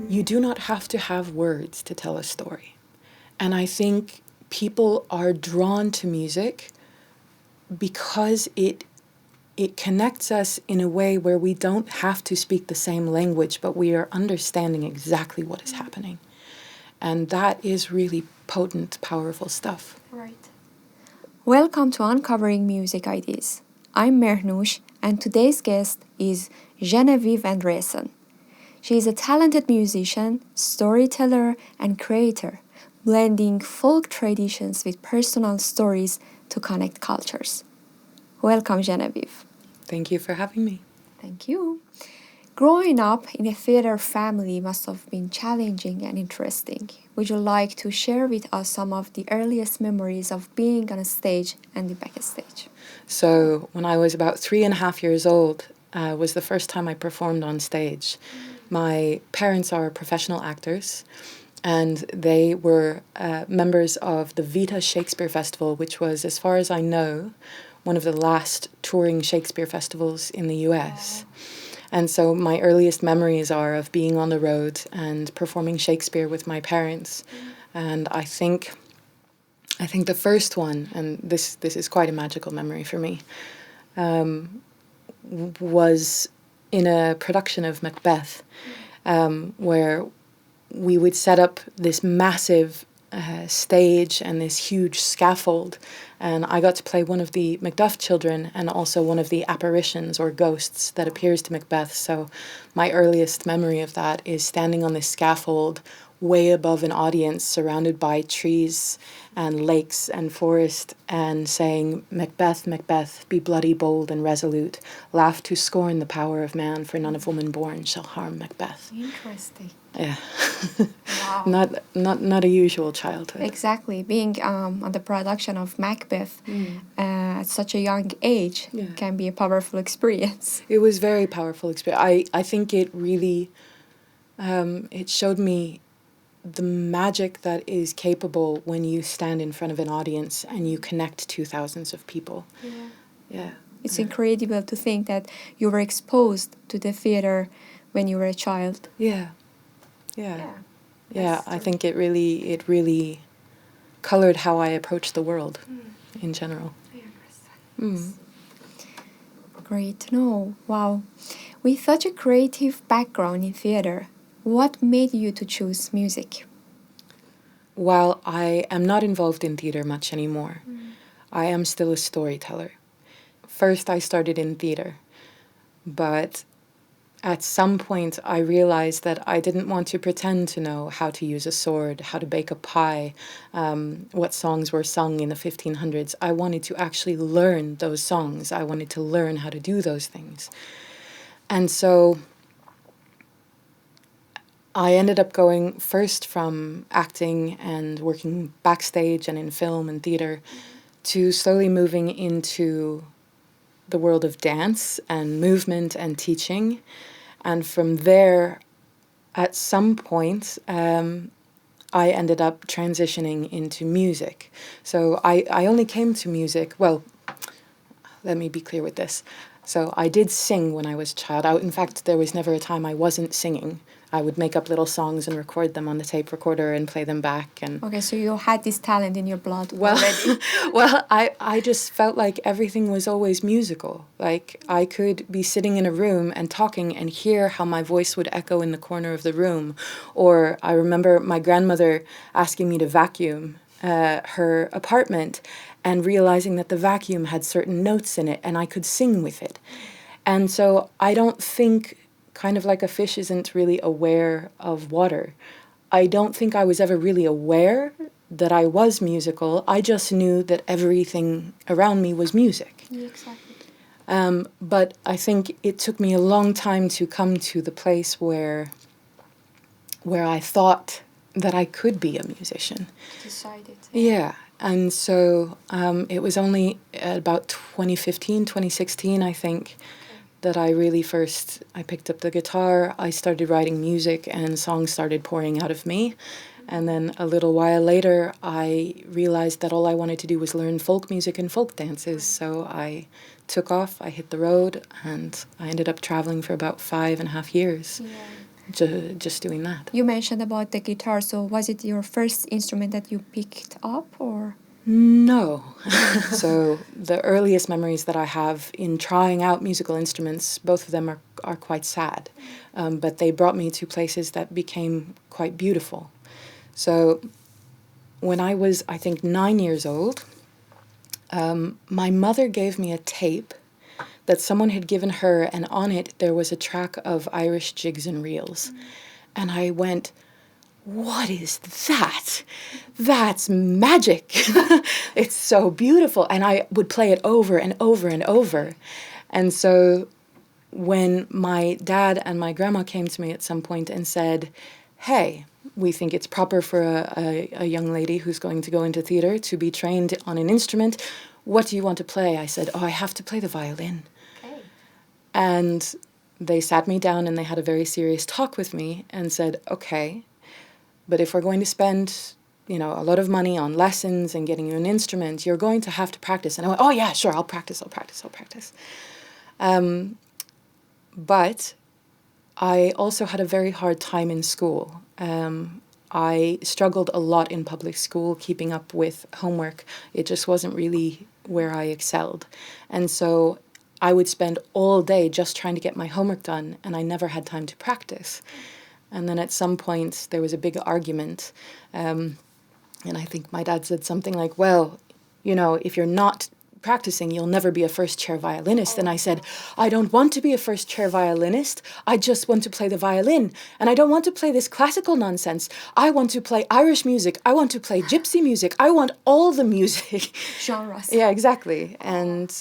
you do not have to have words to tell a story. And I think people are drawn to music because it connects us in a way where we don't have to speak the same language, but we are understanding exactly what is happening. And that is really potent, powerful stuff. Right. Welcome to Uncovering Music IDs. I'm Mernouche, and today's guest is Geneviève Andræssen. She is a talented musician, storyteller, and creator, blending folk traditions with personal stories to connect cultures. Welcome, Geneviève. Thank you for having me. Thank you. Growing up in a theater family must have been challenging and interesting. Would you like to share with us some of the earliest memories of being on a stage and the backstage? So when I was about 3.5 years old, was the first time I performed on stage. My parents are professional actors, and they were members of the Vita Shakespeare Festival, which was, as far as I know, one of the last touring Shakespeare festivals in the US. And so my earliest memories are of being on the road and performing Shakespeare with my parents. And I think the first one, and this is quite a magical memory for me, was in a production of Macbeth, where we would set up this massive stage and this huge scaffold, and I got to play one of the Macduff children and also one of the apparitions or ghosts that appears to Macbeth. So my earliest memory of that is standing on this scaffold way above an audience surrounded by trees and lakes and forest and saying, "Macbeth, Macbeth, be bloody, bold and resolute, laugh to scorn the power of man, for none of woman born shall harm Macbeth." Interesting. Yeah. Wow. Not a usual childhood. Exactly. Being on the production of Macbeth at such a young age can be a powerful experience. It was very powerful experience. I think it really, it showed me the magic that is capable when you stand in front of an audience and you connect to thousands of people. Yeah. It's incredible to think that you were exposed to the theater when you were a child. Yeah. I think it really colored how I approach the world in general. Great to know. Wow. With such a creative background in theater, what made you to choose music? While I am not involved in theater much anymore, I am still a storyteller. First, I started in theater, but at some point I realized that I didn't want to pretend to know how to use a sword, how to bake a pie, what songs were sung in the 1500s. I wanted to actually learn those songs. I wanted to learn how to do those things. And so I ended up going first from acting and working backstage and in film and theater to slowly moving into the world of dance and movement and teaching. And from there, at some point, I ended up transitioning into music. So I only came to music, well, let me be clear with this. So I did sing when I was a child. In fact, there was never a time I wasn't singing. I would make up little songs and record them on the tape recorder and play them back. And okay, so you had this talent in your blood already. Well, I just felt like everything was always musical. Like I could be sitting in a room and talking and hear how my voice would echo in the corner of the room. Or I remember my grandmother asking me to vacuum her apartment and realizing that the vacuum had certain notes in it and I could sing with it. And so I don't think, kind of like a fish isn't really aware of water, I don't think I was ever really aware that I was musical. I just knew that everything around me was music. Yeah, exactly. But I think it took me a long time to come to the place where I thought that I could be a musician. Decided. Yeah. And so it was only about 2015, 2016, I think, that I really I picked up the guitar, I started writing music, and songs started pouring out of me. And then a little while later, I realized that all I wanted to do was learn folk music and folk dances. So I took off, I hit the road, and I ended up traveling for about 5.5 years. Yeah. just doing that. You mentioned about the guitar, so was it your first instrument that you picked up, or? No. So the earliest memories that I have in trying out musical instruments, both of them are quite sad, but they brought me to places that became quite beautiful. So when I was, I think, 9 years old, my mother gave me a tape that someone had given her, and on it there was a track of Irish jigs and reels. And I went, what is that? That's magic. It's so beautiful. And I would play it over and over and over. And so when my dad and my grandma came to me at some point and said, hey, we think it's proper for a young lady who's going to go into theater to be trained on an instrument. What do you want to play? I said, I have to play the violin. Okay. And they sat me down and they had a very serious talk with me and said, okay, but if we're going to spend, a lot of money on lessons and getting you an instrument, you're going to have to practice. And I went, oh yeah, sure, I'll practice. But I also had a very hard time in school. I struggled a lot in public school, keeping up with homework. It just wasn't really where I excelled. And so I would spend all day just trying to get my homework done, and I never had time to practice. And then at some point there was a big argument, and I think my dad said something like, well, if you're not practicing, you'll never be a first chair violinist. And I said, I don't want to be a first chair violinist. I just want to play the violin. And I don't want to play this classical nonsense. I want to play Irish music. I want to play gypsy music. I want all the music. Genres. Yeah, exactly. And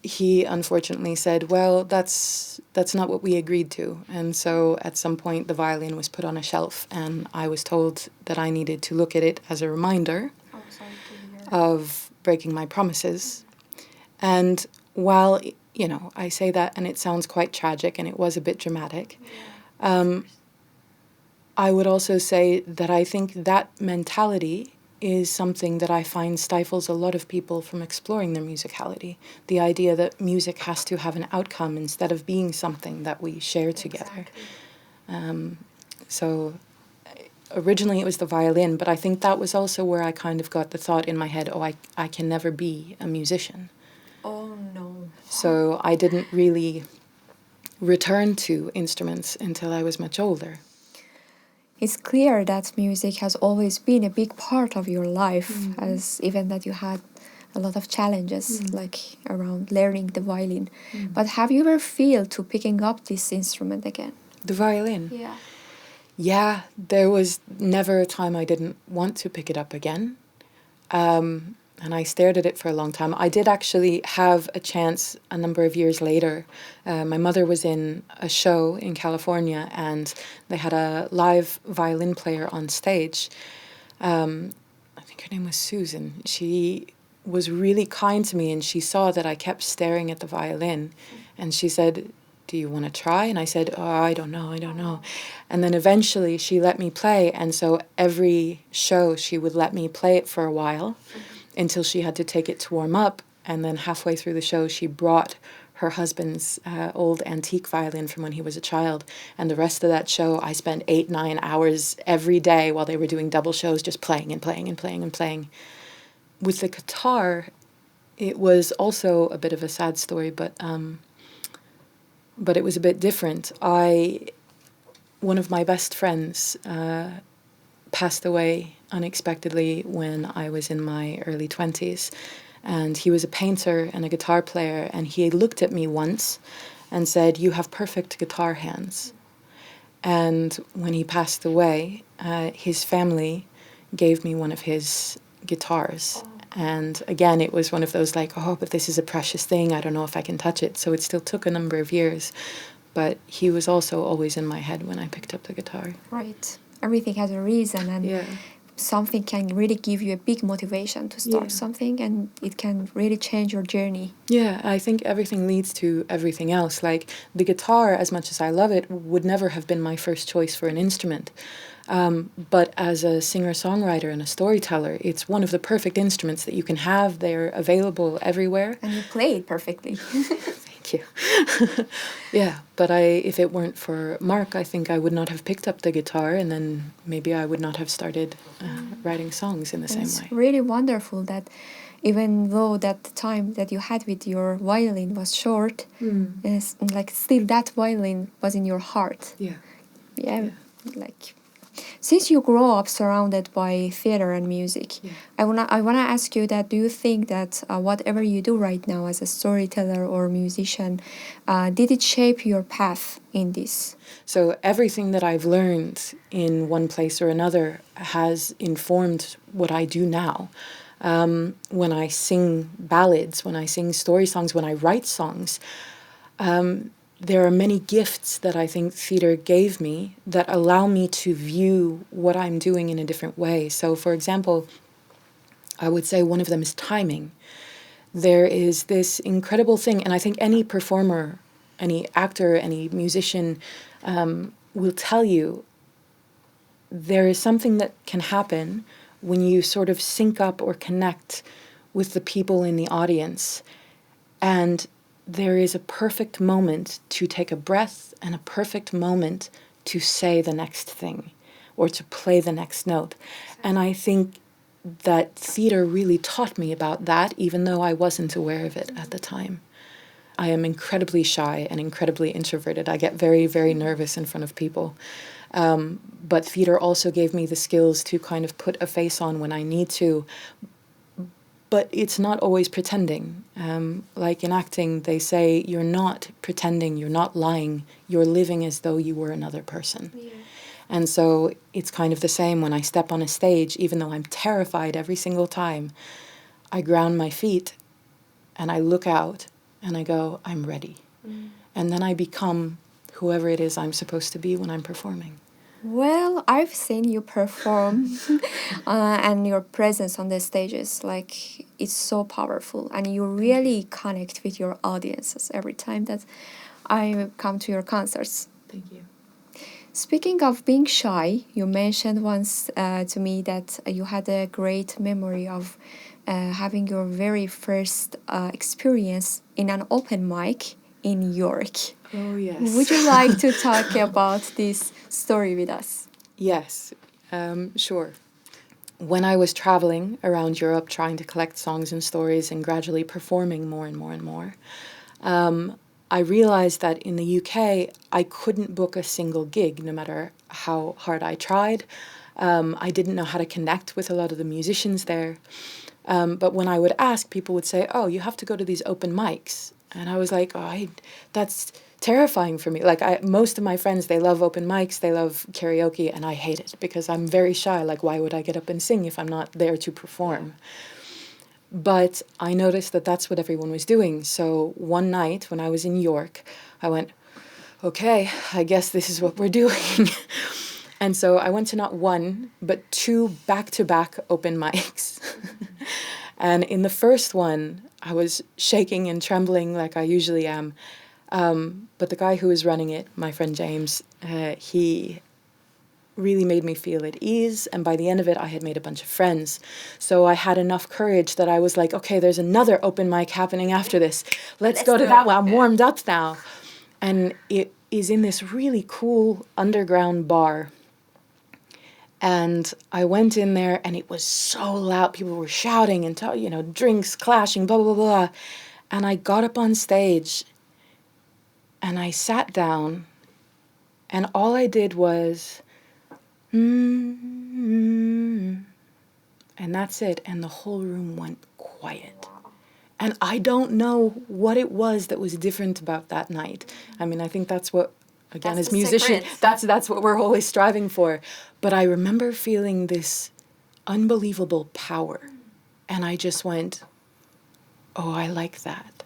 he unfortunately said, well, that's not what we agreed to. And so at some point the violin was put on a shelf, and I was told that I needed to look at it as a reminder of breaking my promises. And while, I say that and it sounds quite tragic and it was a bit dramatic, I would also say that I think that mentality is something that I find stifles a lot of people from exploring their musicality. The idea that music has to have an outcome instead of being something that we share together. So originally it was the violin, but I think that was also where I kind of got the thought in my head, I can never be a musician. Oh, no. So I didn't really return to instruments until I was much older. It's clear that music has always been a big part of your life, as even that you had a lot of challenges, like around learning the violin. But have you ever feel to picking up this instrument again? The violin? Yeah. Yeah, there was never a time I didn't want to pick it up again. And I stared at it for a long time. I did actually have a chance a number of years later. My mother was in a show in California, and they had a live violin player on stage. I think her name was Susan. She was really kind to me, and she saw that I kept staring at the violin. And she said, do you want to try? And I said, I don't know. And then eventually she let me play. And so every show she would let me play it for a while until she had to take it to warm up. And then halfway through the show, she brought her husband's old antique violin from when he was a child. And the rest of that show, I spent 8-9 hours every day while they were doing double shows, just playing and playing and playing and playing. With the guitar, it was also a bit of a sad story, but it was a bit different. One of my best friends passed away unexpectedly when I was in my early 20s. And he was a painter and a guitar player, and he looked at me once and said, you have perfect guitar hands. And when he passed away, his family gave me one of his guitars. And again, it was one of those like, but this is a precious thing. I don't know if I can touch it. So it still took a number of years. But he was also always in my head when I picked up the guitar. Right. Everything has a reason, and something can really give you a big motivation to start something, and it can really change your journey. Yeah, I think everything leads to everything else. Like the guitar, as much as I love it, would never have been my first choice for an instrument. But as a singer-songwriter and a storyteller, it's one of the perfect instruments that you can have. They're available everywhere. And you play it perfectly. Thank Thank you. Yeah, but if it weren't for Mark, I think I would not have picked up the guitar, and then maybe I would not have started writing songs in the same way. It's really wonderful that even though that time that you had with your violin was short, like still that violin was in your heart. Yeah. Like, since you grow up surrounded by theater and music, I wanna ask you that, do you think that whatever you do right now as a storyteller or musician, did it shape your path in this? So everything that I've learned in one place or another has informed what I do now. When I sing ballads, when I sing story songs, when I write songs, there are many gifts that I think theater gave me that allow me to view what I'm doing in a different way. So, for example, I would say one of them is timing. There is this incredible thing, and I think any performer, any actor, any musician will tell you there is something that can happen when you sort of sync up or connect with the people in the audience. And there is a perfect moment to take a breath and a perfect moment to say the next thing or to play the next note. And I think that theater really taught me about that, even though I wasn't aware of it at the time. I am incredibly shy and incredibly introverted. I get very, very nervous in front of people. But theater also gave me the skills to kind of put a face on when I need to. But it's not always pretending. Like in acting, they say you're not pretending, you're not lying, you're living as though you were another person. Yeah. And so it's kind of the same when I step on a stage, even though I'm terrified every single time, I ground my feet and I look out and I go, I'm ready. And then I become whoever it is I'm supposed to be when I'm performing. Well, I've seen you perform and your presence on the stages, like, it's so powerful, and you really connect with your audiences every time that I come to your concerts. Thank you. Speaking of being shy, you mentioned once to me that you had a great memory of having your very first experience in an open mic in York. Oh, yes. Would you like to talk about this story with us? Yes, sure. When I was traveling around Europe trying to collect songs and stories and gradually performing more and more and more, I realized that in the UK, I couldn't book a single gig, no matter how hard I tried. I didn't know how to connect with a lot of the musicians there. But when I would ask, people would say, oh, you have to go to these open mics. And I was like, oh, that's terrifying for me. Like, most of my friends, they love open mics, they love karaoke, and I hate it because I'm very shy. Like, why would I get up and sing if I'm not there to perform? But I noticed that that's what everyone was doing. So one night when I was in York, I went, okay, I guess this is what we're doing. And so I went to not one, but 2 back-to-back open mics. And in the first one, I was shaking and trembling like I usually am. But the guy who was running it, my friend James, he really made me feel at ease. And by the end of it, I had made a bunch of friends. So I had enough courage that I was like, okay, there's another open mic happening after this. Let's go to that one. I'm warmed up now. And it is in this really cool underground bar. And I went in there and it was so loud. People were shouting and, drinks clashing, blah, blah, blah. And I got up on stage and I sat down and all I did was, and that's it. And the whole room went quiet. And I don't know what it was that was different about that night. I mean, I think that's what, again, as musicians, that's what we're always striving for. But I remember feeling this unbelievable power. And I just went, oh, I like that.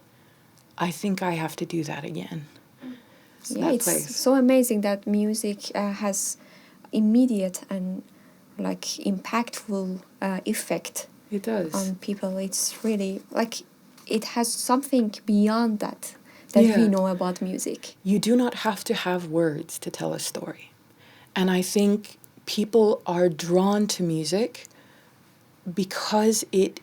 I think I have to do that again. Yeah, it's so amazing that music has immediate and impactful effect. It does. On people. It's really it has something beyond that we know about music. You do not have to have words to tell a story. And I think people are drawn to music because it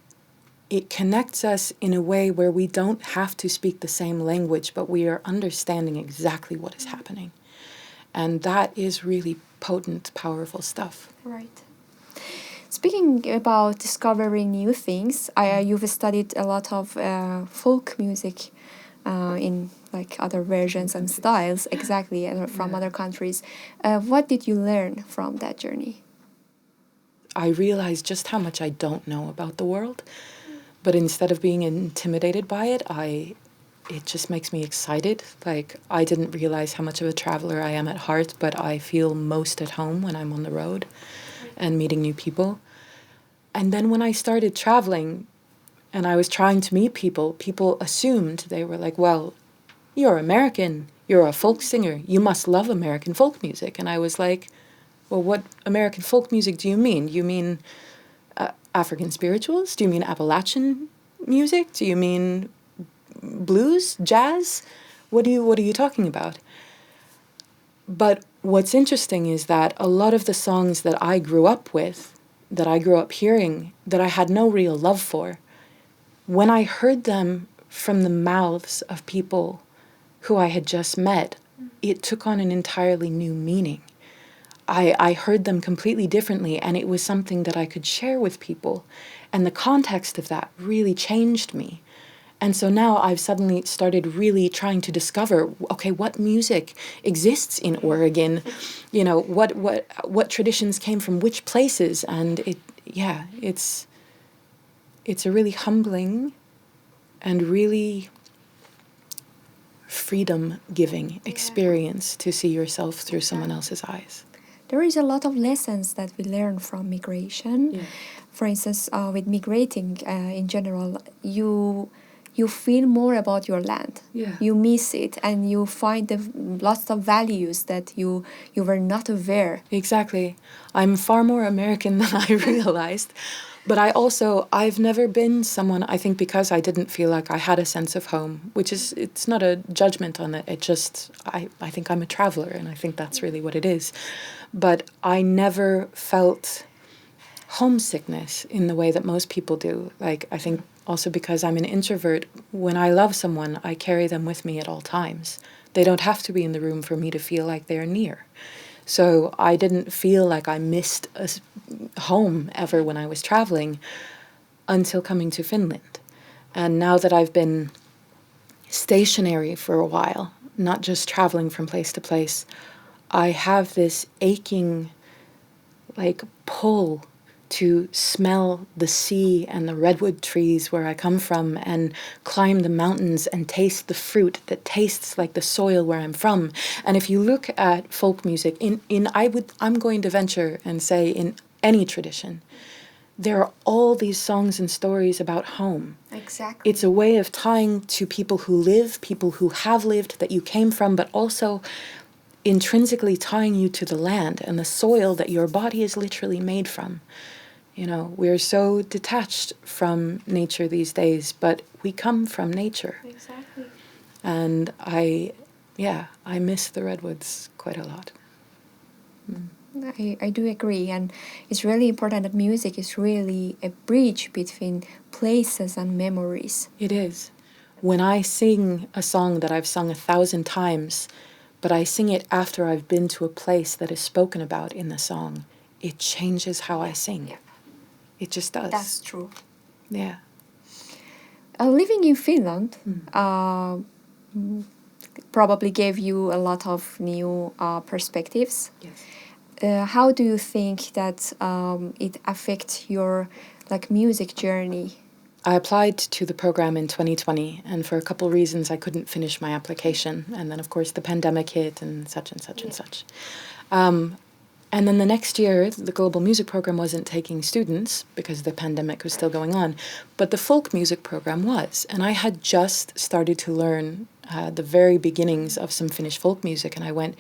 it connects us in a way where we don't have to speak the same language, but we are understanding exactly what is happening. And that is really potent, powerful stuff. Right. Speaking about discovering new things, you've studied a lot of folk music in like other versions and styles, exactly, from other countries. What did you learn from that journey? I realized just how much I don't know about the world, but instead of being intimidated by it, it just makes me excited. Like, I didn't realize how much of a traveler I am at heart, but I feel most at home when I'm on the road and meeting new people. And then when I started traveling and I was trying to meet people, people assumed, they were like, well, you're American, you're a folk singer, you must love American folk music. And I was like, well, what American folk music do you mean? You mean African spirituals? Do you mean Appalachian music? Do you mean blues, jazz? What are you talking about? But what's interesting is that a lot of the songs that I grew up with, that I grew up hearing, that I had no real love for, when I heard them from the mouths of people who I had just met, it took on an entirely new meaning. I heard them completely differently, and it was something that I could share with people. And the context of that really changed me. And so now I've suddenly started really trying to discover, okay, what music exists in Oregon? You know, what traditions came from which places? And it's a really humbling and really freedom-giving experience to see yourself through someone else's eyes. There is a lot of lessons that we learn from migration. Yeah. For instance, with migrating in general, you feel more about your land. Yeah. You miss it, and you find lots of values that you were not aware. Exactly. I'm far more American than I realized. But I've never been someone, I think because I didn't feel like I had a sense of home, which is, it's not a judgment on it. It just, I think I'm a traveler, and I think that's really what it is. But I never felt homesickness in the way that most people do. Like, I think also because I'm an introvert, when I love someone, I carry them with me at all times. They don't have to be in the room for me to feel like they're near. So I didn't feel like I missed a home ever when I was traveling until coming to Finland. And now that I've been stationary for a while, not just traveling from place to place, I have this aching, like, pull to smell the sea and the redwood trees where I come from, and climb the mountains and taste the fruit that tastes like the soil where I'm from. And if you look at folk music, I'm going to venture and say in any tradition, there are all these songs and stories about home. Exactly. It's a way of tying to people who live, people who have lived, that you came from, but also intrinsically tying you to the land and the soil that your body is literally made from. You know, we're so detached from nature these days, but we come from nature. Exactly. And I miss the redwoods quite a lot. I do agree, and it's really important that music is really a bridge between places and memories. It is. When I sing a song that I've sung 1,000 times, but I sing it after I've been to a place that is spoken about in the song, it changes how I sing. Yeah. It just does. That's true. Yeah. Living in Finland probably gave you a lot of new perspectives. Yes. How do you think that it affects your music journey? I applied to the program in 2020, and for a couple reasons I couldn't finish my application. And then, of course, the pandemic hit and such and such and such. And then the next year, the global music program wasn't taking students because the pandemic was still going on, but the folk music program was. And I had just started to learn the very beginnings of some Finnish folk music, and I went,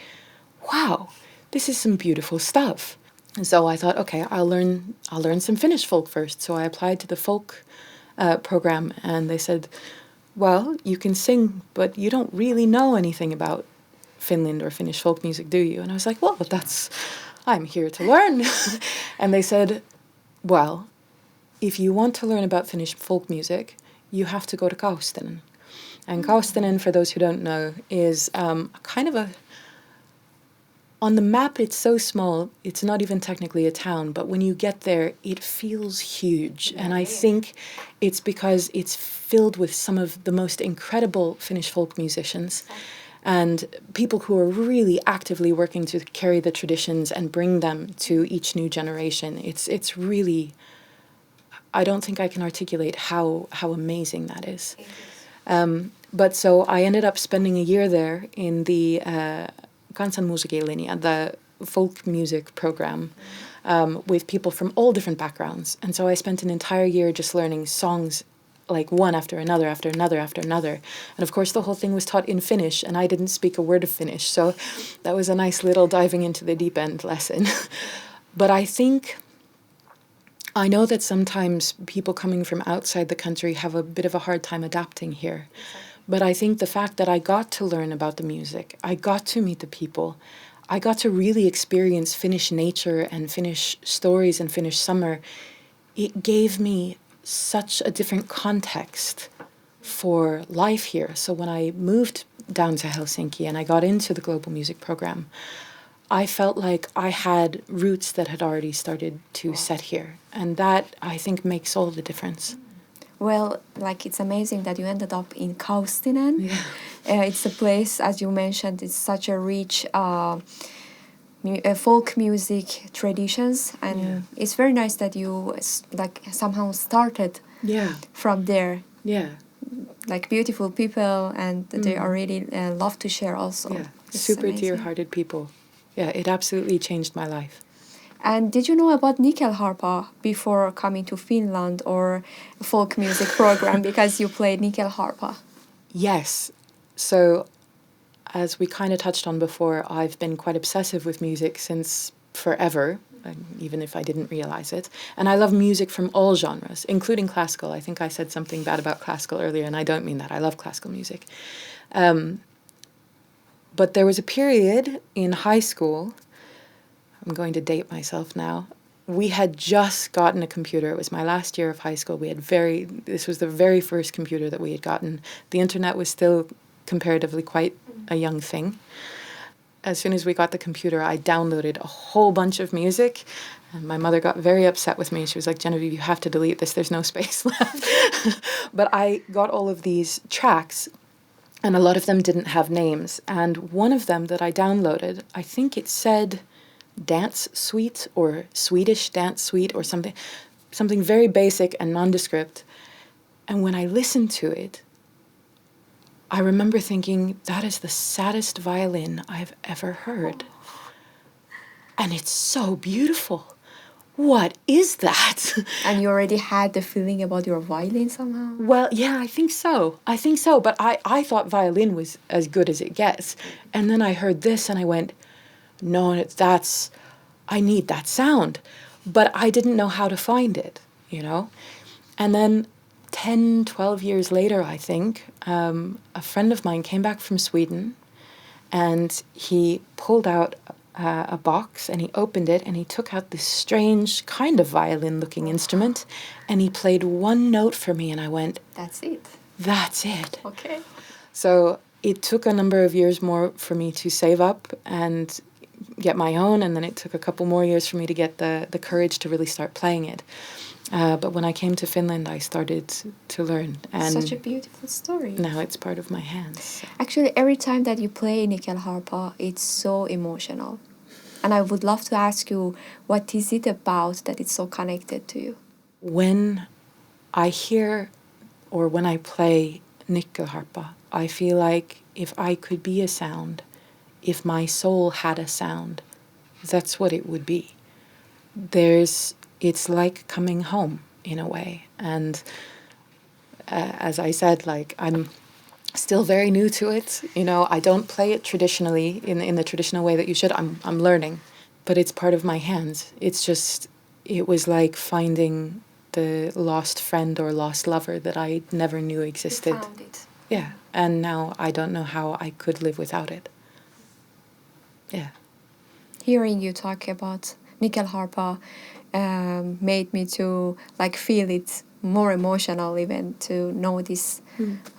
wow, this is some beautiful stuff. And so I thought, okay, I'll learn some Finnish folk first. So I applied to the folk program, and they said, well, you can sing, but you don't really know anything about Finland or Finnish folk music, do you? And I was like, well, I'm here to learn. And they said, well, if you want to learn about Finnish folk music, you have to go to Kaustinen. And Kaustinen, for those who don't know, is kind of a... On the map, it's so small, it's not even technically a town, but when you get there, it feels huge. And I think it's because it's filled with some of the most incredible Finnish folk musicians and people who are really actively working to carry the traditions and bring them to each new generation. It's really... I don't think I can articulate how amazing that is. But so I ended up spending a year there in the kansanmusiikkilinja, the folk music program, with people from all different backgrounds. And so I spent an entire year just learning songs, like one after another, after another, after another. And of course the whole thing was taught in Finnish, and I didn't speak a word of Finnish, so that was a nice little diving into the deep end lesson. But I know that sometimes people coming from outside the country have a bit of a hard time adapting here. But I think the fact that I got to learn about the music, I got to meet the people, I got to really experience Finnish nature and Finnish stories and Finnish summer, it gave me such a different context for life here. So when I moved down to Helsinki and I got into the global music program, I felt like I had roots that had already started to set here. And that, I think, makes all the difference. Well, like, it's amazing that you ended up in Kaustinen. Yeah. It's a place, as you mentioned, it's such a rich folk music traditions. And it's very nice that you, like, somehow started from there. Yeah. Like, beautiful people, and they already love to share also. Yeah, it's super amazing. dear-hearted people. Yeah, it absolutely changed my life. And did you know about nyckelharpa before coming to Finland, or a folk music program, because you played nyckelharpa? Yes. So, as we kind of touched on before, I've been quite obsessive with music since forever, even if I didn't realize it. And I love music from all genres, including classical. I think I said something bad about classical earlier, and I don't mean that. I love classical music. But there was a period in high school, I'm going to date myself now, we had just gotten a computer. It was my last year of high school. This was the very first computer that we had gotten. The internet was still comparatively quite a young thing. As soon as we got the computer, I downloaded a whole bunch of music. And my mother got very upset with me. She was like, Geneviève, you have to delete this. There's no space left. But I got all of these tracks, and a lot of them didn't have names. And one of them that I downloaded, I think it said Dance Suite or Swedish Dance Suite or something very basic and nondescript. And when I listened to it, I remember thinking, that is the saddest violin I've ever heard. And it's so beautiful. What is that? And you already had the feeling about your violin somehow? Well, yeah, I think so. But I thought violin was as good as it gets. And then I heard this and I went, no, I need that sound. But I didn't know how to find it, you know? And then 10, 12 years later, I think, a friend of mine came back from Sweden and he pulled out a box and he opened it and he took out this strange kind of violin-looking instrument and he played one note for me and I went, That's it. That's it. Okay. So it took a number of years more for me to save up and get my own, and then it took a couple more years for me to get the courage to really start playing it. But when I came to Finland, I started to learn. And such a beautiful story. Now it's part of my hands. So. Actually, every time that you play nyckelharpa, it's so emotional. And I would love to ask you, what is it about that it's so connected to you? When I hear or when I play nyckelharpa, I feel like if I could be a sound, if my soul had a sound, that's what it would be. It's like coming home in a way. And as I said, like I'm still very new to it. You know, I don't play it traditionally in the traditional way that you should. I'm learning, but it's part of my hands. It was like finding the lost friend or lost lover that I never knew existed. You found it. Yeah, and now I don't know how I could live without it. Yeah. Hearing you talk about nyckelharpa, made me to like feel it more emotional, even to know this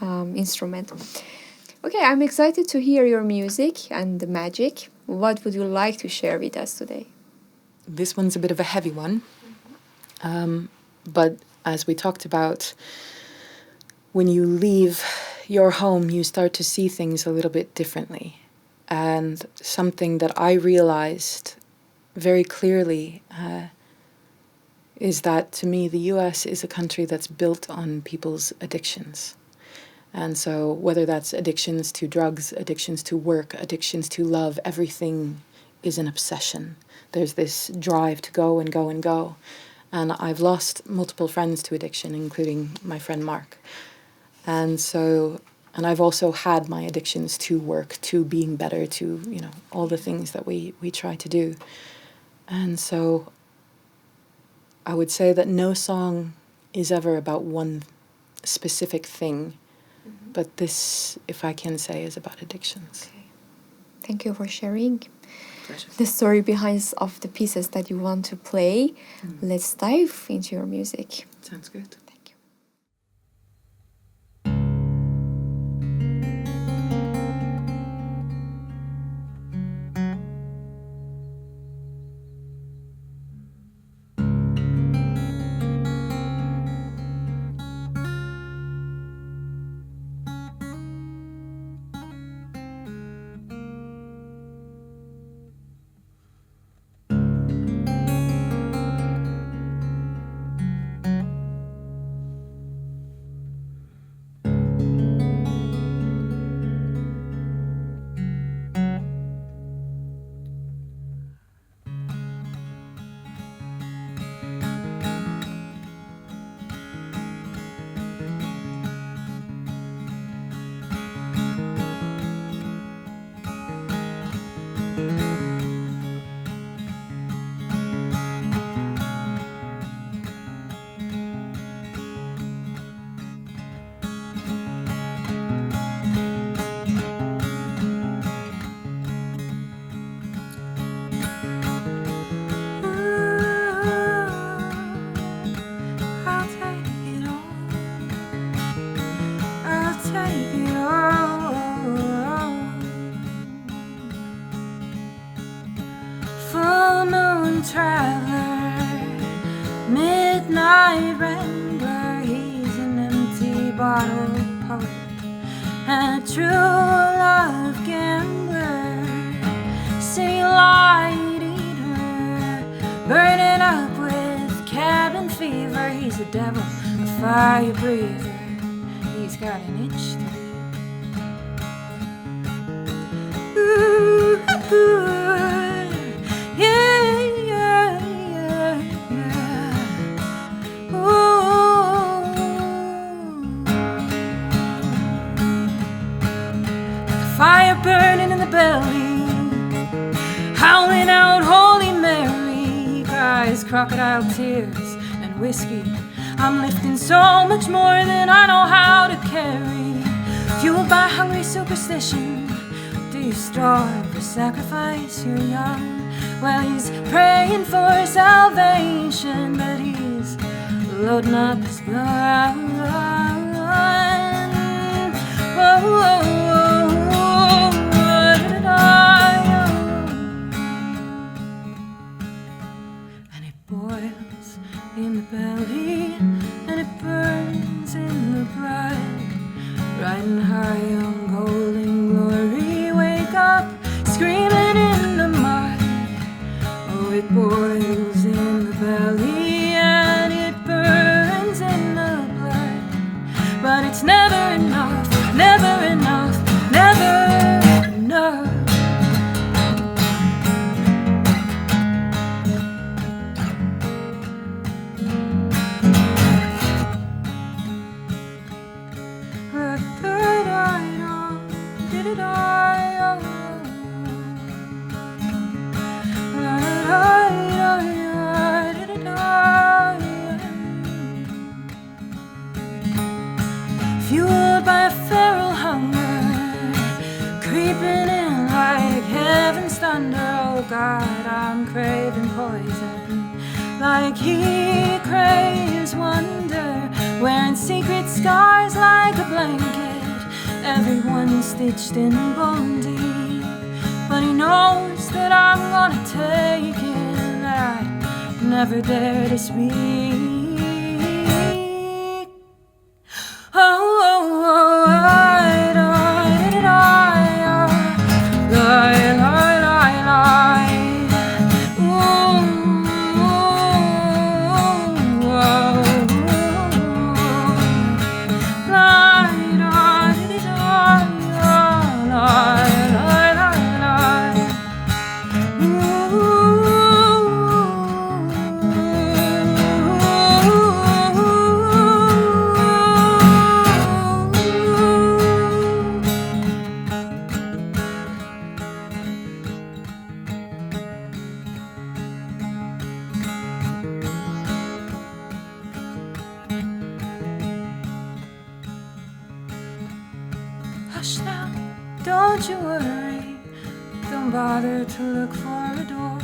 instrument. Okay, I'm excited to hear your music and the magic. What would you like to share with us today? This one's a bit of a heavy one. But as we talked about, when you leave your home, you start to see things a little bit differently. And something that I realized very clearly is that, to me, the US is a country that's built on people's addictions. And so whether that's addictions to drugs, addictions to work, addictions to love, everything is an obsession. There's this drive to go and go and go. And I've lost multiple friends to addiction, including my friend Mark. And I've also had my addictions to work, to being better, to, all the things that we try to do. And so I would say that no song is ever about one specific thing. But this, if I can say, is about addictions. Okay. Thank you for sharing. Pleasure. The story behind of the pieces that you want to play. Let's dive into your music. Sounds good. Thank you. Traveler, midnight rambler, he's an empty bottle poet and a true love gambler, city light eater, burning up with cabin fever. He's a devil, a fire breather, he's got an itch to leave. Ooh, ooh. Fire burning in the belly, howling out Holy Mary. He cries crocodile tears and whiskey. I'm lifting so much more than I know how to carry. Fueled by hungry superstition, do you starve or sacrifice your young? Well, he's praying for salvation, but he's loading up his gun. Whoa, whoa, whoa. And it boils in the belly, and it burns in the blood. Riding high on golden glory, wake up screaming in the mud. Oh, it boils in the belly, and it burns in the blood. But it's never enough, never enough, never enough. Fueled by a feral hunger, creeping in like heaven's thunder. Oh God, I'm craving poison. like he craves wonder, wearing secret scars like a blanket, everyone stitched in bone deep. But he knows that I'm gonna take it, that I never dare to speak. Hush now, don't you worry, don't bother to look for a door.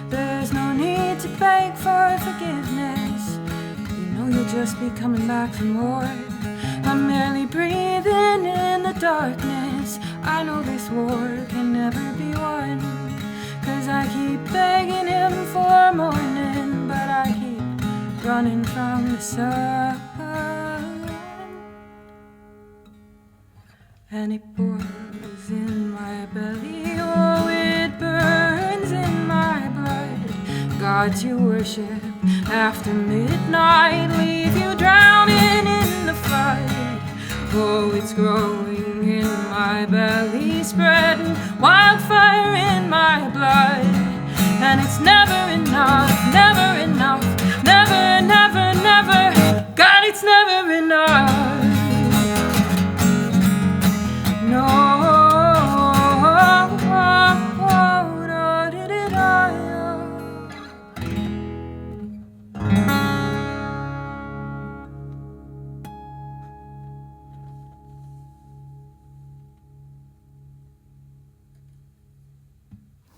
There's no need to beg for forgiveness, you know you'll just be coming back for more. I'm merely breathing in the darkness, I know this war can never be won, 'cause I keep begging him for morning, but I keep running from the sun. And it boils in my belly, oh, it burns in my blood. Gods you worship after midnight leave you drowning in the flood. Oh, it's growing in my belly, spreading wildfire in my blood. And it's never enough, never enough, never, never, never. God, it's never enough. No.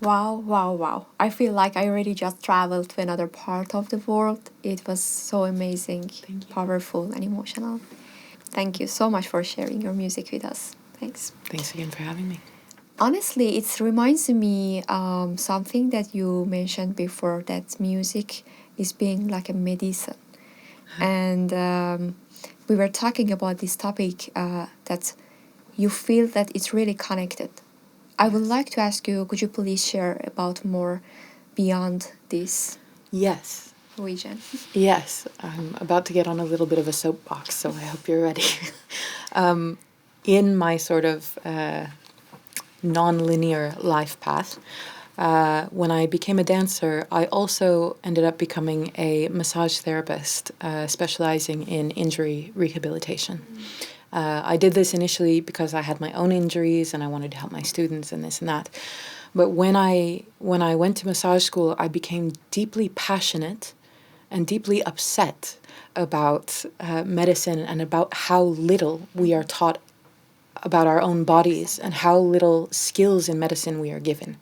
Wow, wow, wow. I feel like I already just traveled to another part of the world. It was so amazing, powerful, and emotional. Thank you so much for sharing your music with us. Thanks. Thanks again for having me. Honestly, it reminds me something that you mentioned before, that music is being like a medicine. And we were talking about this topic that you feel that it's really connected. I would like to ask you, could you please share about more beyond this Yes. region? Yes. I'm about to get on a little bit of a soapbox, so I hope you're ready. In my sort of non-linear life path, when I became a dancer, I also ended up becoming a massage therapist, specializing in injury rehabilitation. I did this initially because I had my own injuries and I wanted to help my students and this and that. But when I went to massage school, I became deeply passionate and deeply upset about medicine and about how little we are taught about our own bodies and how little skills in medicine we are given.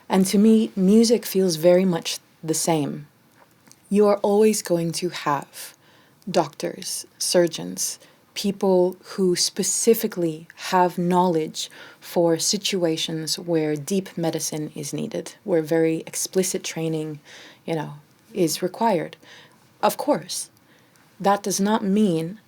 And to me, music feels very much the same. You are always going to have doctors, surgeons, people who specifically have knowledge for situations where deep medicine is needed, where very explicit training, is required. Of course, that does not mean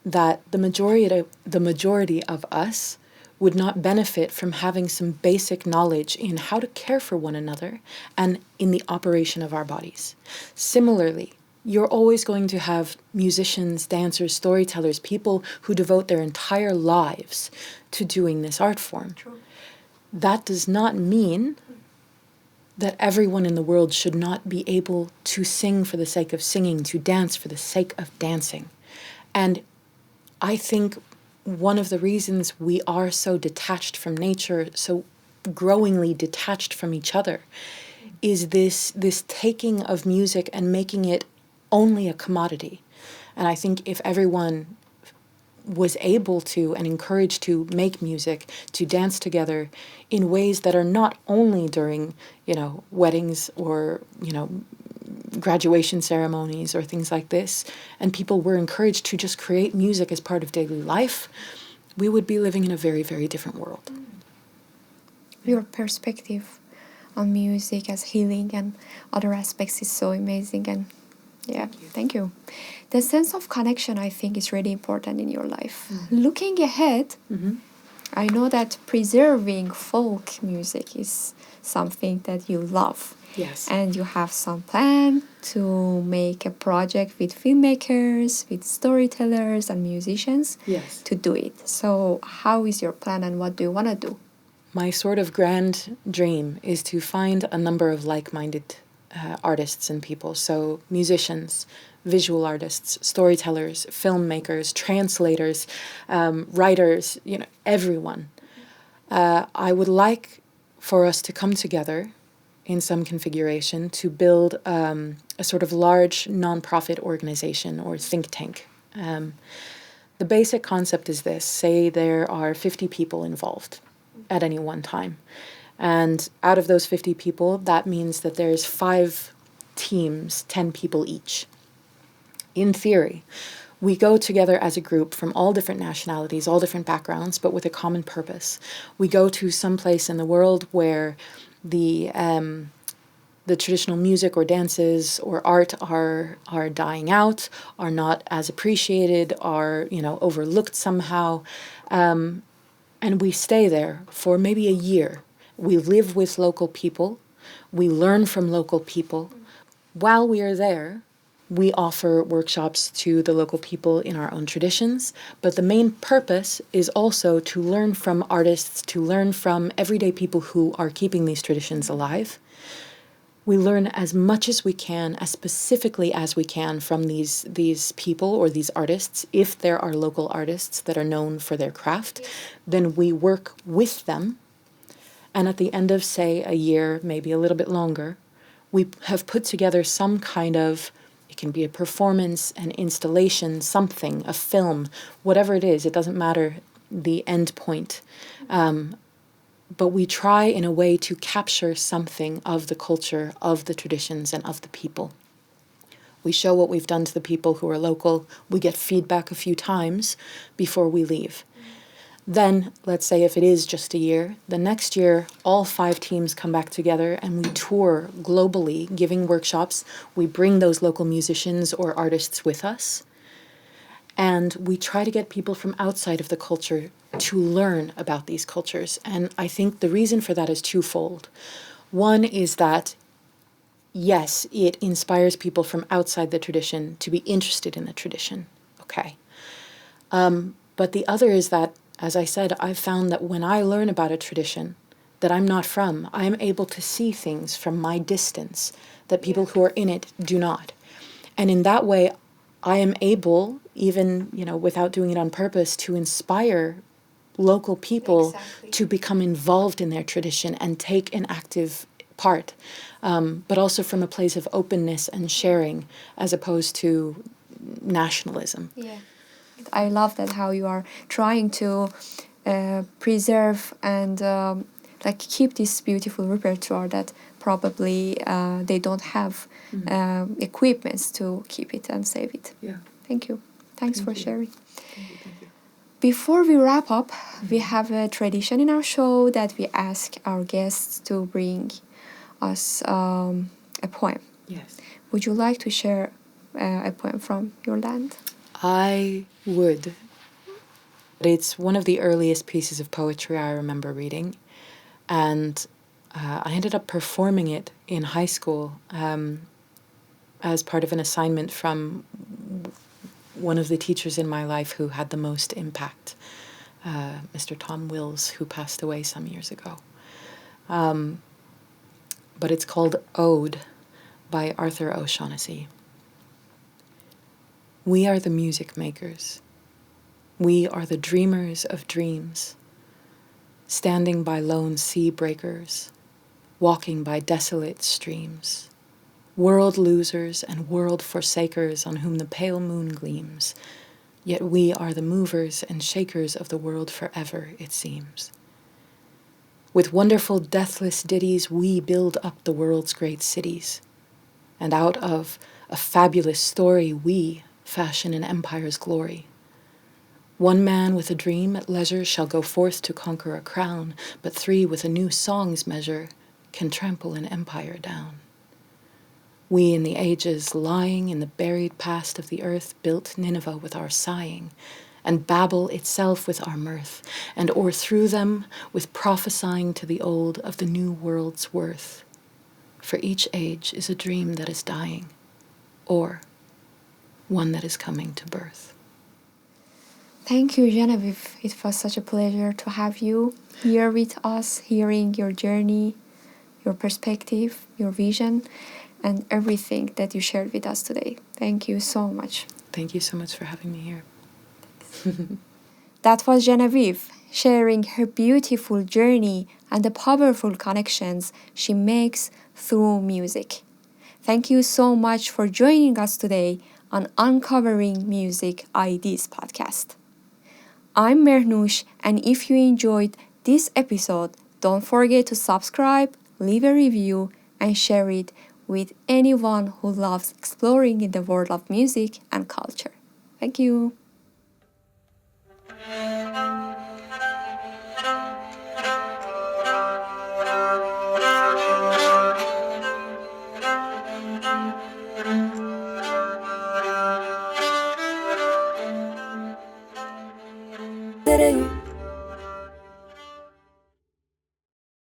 that the majority of us would not benefit from having some basic knowledge in how to care for one another and in the operation of our bodies. Similarly, you're always going to have musicians, dancers, storytellers, people who devote their entire lives to doing this art form. True. That does not mean that everyone in the world should not be able to sing for the sake of singing, to dance for the sake of dancing. And I think one of the reasons we are so detached from nature, so growingly detached from each other, is this taking of music and making it only a commodity. And I think if everyone was able to and encouraged to make music, to dance together in ways that are not only during, weddings or, graduation ceremonies or things like this, and people were encouraged to just create music as part of daily life, we would be living in a very, very different world. Your perspective on music as healing and other aspects is so amazing, and thank you. The sense of connection, I think, is really important in your life. Looking ahead, I know that preserving folk music is something that you love. Yes. And you have some plan to make a project with filmmakers, with storytellers and musicians to do it. So how is your plan and what do you want to do? My sort of grand dream is to find a number of like-minded artists and people. So musicians, visual artists, storytellers, filmmakers, translators, writers, everyone. I would like for us to come together in some configuration to build a sort of large non-profit organization or think tank. The basic concept is this: say there are 50 people involved at any one time. And out of those 50 people, that means that there's 5 teams, 10 people each. In theory, we go together as a group from all different nationalities, all different backgrounds, but with a common purpose. We go to some place in the world where the traditional music or dances or art are dying out, are not as appreciated, are overlooked somehow, and we stay there for maybe a year. We live with local people, we learn from local people. While we are there, we offer workshops to the local people in our own traditions, but the main purpose is also to learn from artists, to learn from everyday people who are keeping these traditions alive. We learn as much as we can, as specifically as we can from these people or these artists. If there are local artists that are known for their craft, then we work with them. And at the end of, say, a year, maybe a little bit longer, we have put together some kind of, it can be a performance, an installation, something, a film, whatever it is, it doesn't matter the end point. But we try in a way to capture something of the culture, of the traditions, and of the people. We show what we've done to the people who are local. We get feedback a few times before we leave. Then, let's say if it is just a year, the next year, all 5 teams come back together and we tour globally, giving workshops. We bring those local musicians or artists with us. And we try to get people from outside of the culture to learn about these cultures. And I think the reason for that is twofold. One is that, yes, it inspires people from outside the tradition to be interested in the tradition. Okay. But the other is that, as I said, I've found that when I learn about a tradition that I'm not from, I'm able to see things from my distance that people who are in it do not. And in that way, I am able, even, without doing it on purpose, to inspire local people to become involved in their tradition and take an active part, but also from a place of openness and sharing as opposed to nationalism. Yeah, I love that how you are trying to preserve and keep this beautiful repertoire that probably they don't have equipments to keep it and save it. Yeah. Thank you. Thanks for sharing. Thank you. Before we wrap up, we have a tradition in our show that we ask our guests to bring us a poem. Yes. Would you like to share a poem from your land? I would. It's one of the earliest pieces of poetry I remember reading, and I ended up performing it in high school as part of an assignment from one of the teachers in my life who had the most impact, Mr. Tom Wills, who passed away some years ago. But it's called Ode by Arthur O'Shaughnessy. We are the music makers. We are the dreamers of dreams, standing by lone sea breakers, walking by desolate streams, world losers and world forsakers on whom the pale moon gleams, yet we are the movers and shakers of the world forever, it seems. With wonderful deathless ditties we build up the world's great cities, and out of a fabulous story we fashion an empire's glory. One man with a dream at leisure shall go forth to conquer a crown, but three with a new song's measure can trample an empire down. We in the ages, lying in the buried past of the earth, built Nineveh with our sighing, and Babel itself with our mirth, and o'erthrew them with prophesying to the old of the new world's worth. For each age is a dream that is dying, or one that is coming to birth. Thank you, Geneviève. It was such a pleasure to have you here with us, hearing your journey, your perspective, your vision, and everything that you shared with us today. Thank you so much. Thank you so much for having me here. That was Geneviève sharing her beautiful journey and the powerful connections she makes through music. Thank you so much for joining us today on Uncovering Music IDs podcast. I'm Mernoush, and if you enjoyed this episode, don't forget to subscribe, leave a review, and share it with anyone who loves exploring in the world of music and culture. Thank you.